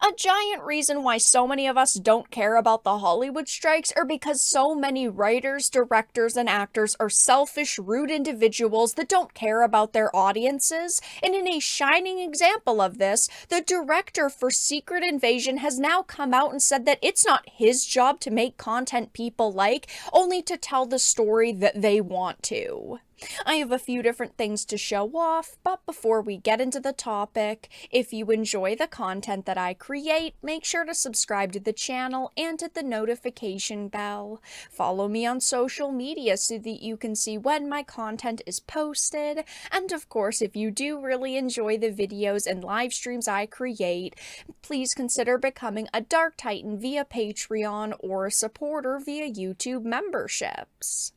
A giant reason why so many of us don't care about the Hollywood strikes are because so many writers, directors, and actors are selfish, rude individuals that don't care about their audiences. And in a shining example of this, the director for Secret Invasion has now come out and said that it's not his job to make content people like, only to tell the story that they want to. I have a few different things to show off, but before we get into the topic, if you enjoy the content that I create, make sure to subscribe to the channel and hit the notification bell. Follow me on social media so that you can see when my content is posted, and of course, if you do really enjoy the videos and live streams I create, please consider becoming a Dark Titan via Patreon or a supporter via YouTube memberships.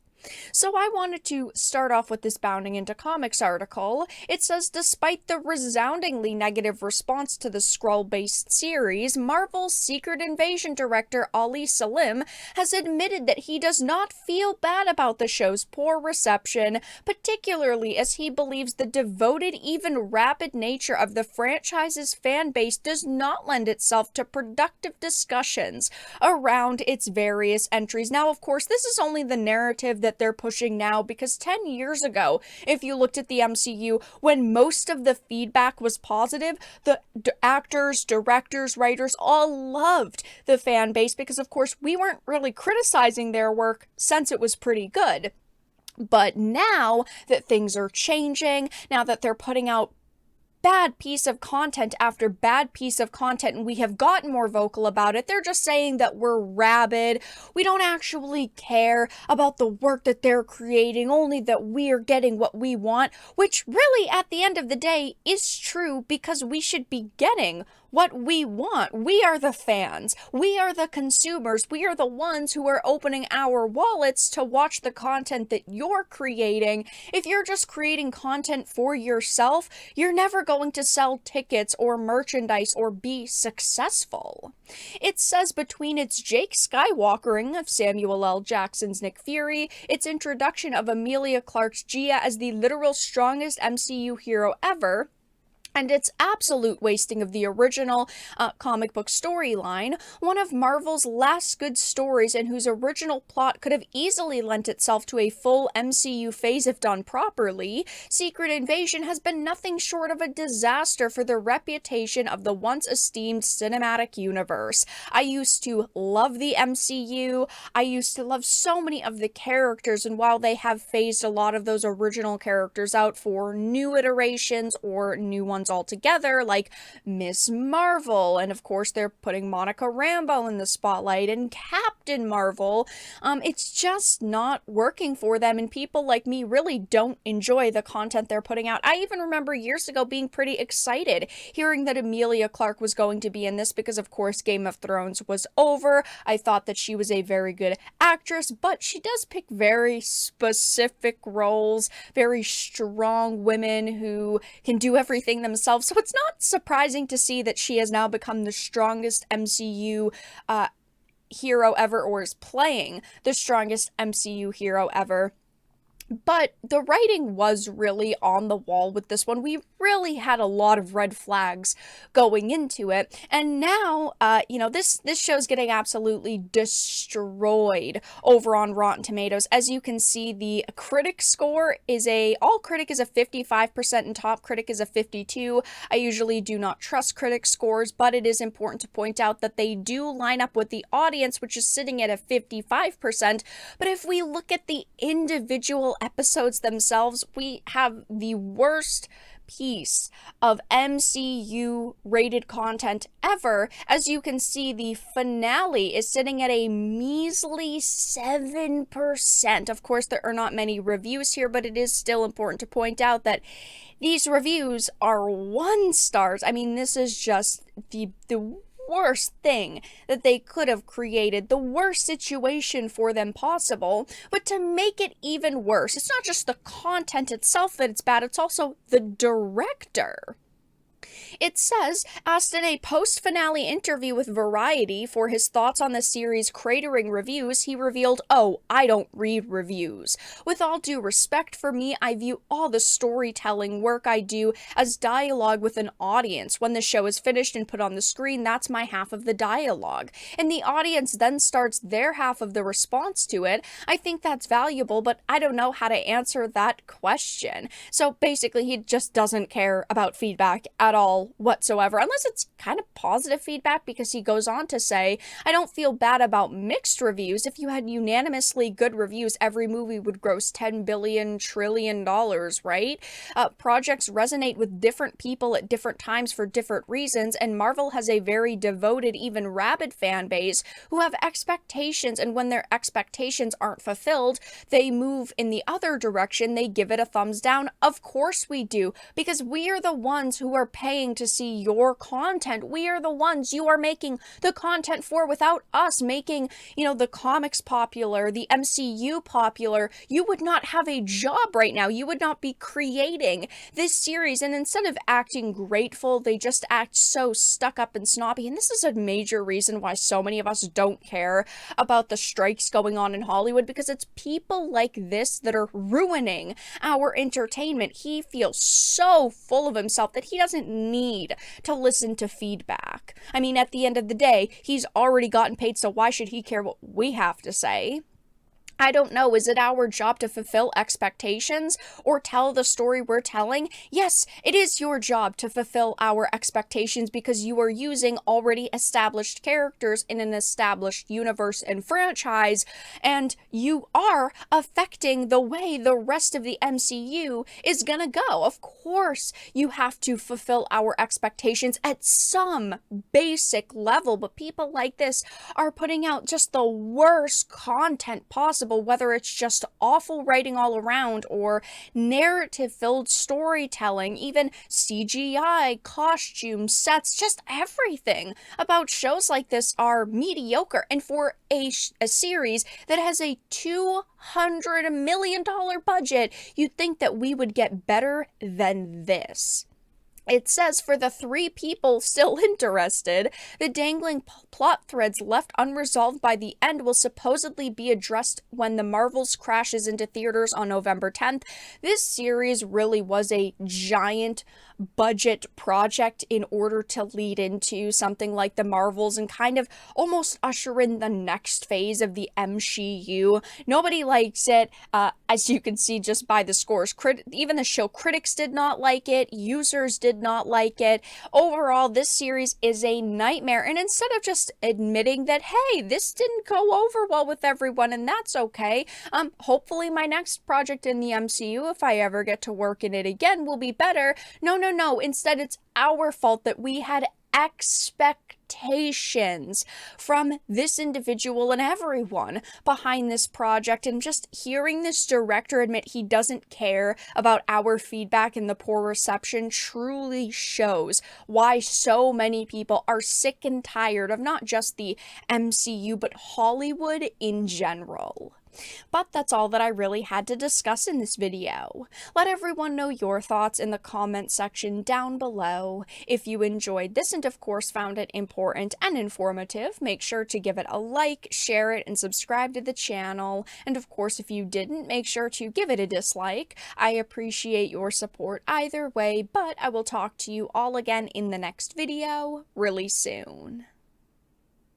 So I wanted to start off with this Bounding into Comics article. It says, despite the resoundingly negative response to the Skrull-based series, Marvel's Secret Invasion director Ali Salim has admitted that he does not feel bad about the show's poor reception, particularly as he believes the devoted, even rabid nature of the franchise's fan base does not lend itself to productive discussions around its various entries. Now, of course, this is only the narrative that they're pushing now, because 10 years ago, if you looked at the MCU, when most of the feedback was positive, the actors, directors, writers all loved the fan base because, of course, we weren't really criticizing their work since it was pretty good. But now that things are changing, now that they're putting out bad piece of content after bad piece of content, and we have gotten more vocal about it, they're just saying that we're rabid, we don't actually care about the work that they're creating, only that we're getting what we want, which really at the end of the day is true, because we should be getting what we want. We are the fans. We are the consumers. We are the ones who are opening our wallets to watch the content that you're creating. If you're just creating content for yourself, you're never going to sell tickets or merchandise or be successful. It says between its Jake Skywalkering of Samuel L. Jackson's Nick Fury, its introduction of Emilia Clarke's Gia as the literal strongest MCU hero ever, and its absolute wasting of the original comic book storyline, one of Marvel's last good stories and whose original plot could have easily lent itself to a full MCU phase if done properly, Secret Invasion has been nothing short of a disaster for the reputation of the once esteemed cinematic universe. I used to love the MCU, I used to love so many of the characters, and while they have phased a lot of those original characters out for new iterations or new ones altogether, like Miss Marvel, and of course they're putting Monica Rambeau in the spotlight, and Captain Marvel, it's just not working for them, and people like me really don't enjoy the content they're putting out. I even remember years ago being pretty excited hearing that Emilia Clarke was going to be in this, because of course Game of Thrones was over. I thought that she was a very good actress, but she does pick very specific roles, very strong women who can do everything themselves. So it's not surprising to see that she has now become the strongest MCU hero ever, or is playing the strongest MCU hero ever. But the writing was really on the wall with this one. We really had a lot of red flags going into it. And now, this show's getting absolutely destroyed over on Rotten Tomatoes. As you can see, the critic score is all critic is a 55% and top critic is a 52. I usually do not trust critic scores, but it is important to point out that they do line up with the audience, which is sitting at a 55%. But if we look at the individual episodes themselves, we have the worst piece of MCU rated content ever. As you can see, the finale is sitting at a measly 7%. Of course, there are not many reviews here, but it is still important to point out that these reviews are 1 stars. I mean, this is just the worst thing that they could have created, the worst situation for them possible. But to make it even worse, it's not just the content itself that it's bad, it's also the director. It says, asked in a post-finale interview with Variety for his thoughts on the series' cratering reviews, he revealed, "Oh, I don't read reviews. With all due respect for me, I view all the storytelling work I do as dialogue with an audience. When the show is finished and put on the screen, that's my half of the dialogue. And the audience then starts their half of the response to it. I think that's valuable, but I don't know how to answer that question." So basically, he just doesn't care about feedback at all whatsoever, unless it's kind of positive feedback, because he goes on to say, "I don't feel bad about mixed reviews. If you had unanimously good reviews, every movie would gross $10 billion trillion, right? Projects resonate with different people at different times for different reasons, and Marvel has a very devoted, even rabid fan base who have expectations, and when their expectations aren't fulfilled, they move in the other direction. They give it a thumbs down. Of course we do, because we are the ones who are paying to see your content. We are the ones you are making the content for. Without us making, the comics popular, the MCU popular, you would not have a job right now. You would not be creating this series." And instead of acting grateful, they just act so stuck up and snobby. And this is a major reason why so many of us don't care about the strikes going on in Hollywood, because it's people like this that are ruining our entertainment. He feels so full of himself that he doesn't need to listen to feedback. I mean, at the end of the day, he's already gotten paid, so why should he care what we have to say? I don't know, is it our job to fulfill expectations or tell the story we're telling? Yes, it is your job to fulfill our expectations, because you are using already established characters in an established universe and franchise, and you are affecting the way the rest of the MCU is gonna go. Of course, you have to fulfill our expectations at some basic level, but people like this are putting out just the worst content possible, whether it's just awful writing all around or narrative-filled storytelling, even CGI, costumes, sets, just everything about shows like this are mediocre. And for a series that has a $200 million budget, you'd think that we would get better than this. It says, for the 3 people still interested, the dangling plot threads left unresolved by the end will supposedly be addressed when The Marvels crashes into theaters on November 10th. This series really was a giant budget project in order to lead into something like The Marvels and kind of almost usher in the next phase of the MCU. Nobody likes it, as you can see just by the scores. Even the show critics did not like it. Users did not like it. Overall, this series is a nightmare. And instead of just admitting that, hey, this didn't go over well with everyone, and that's okay, hopefully my next project in the MCU, if I ever get to work in it again, will be better. No. Instead, it's our fault that we had expectations from this individual and everyone behind this project, and just hearing this director admit he doesn't care about our feedback and the poor reception truly shows why so many people are sick and tired of not just the MCU but Hollywood in general. But that's all that I really had to discuss in this video. Let everyone know your thoughts in the comment section down below. If you enjoyed this and of course found it important and informative, make sure to give it a like, share it, and subscribe to the channel. And of course, if you didn't, make sure to give it a dislike. I appreciate your support either way, but I will talk to you all again in the next video really soon.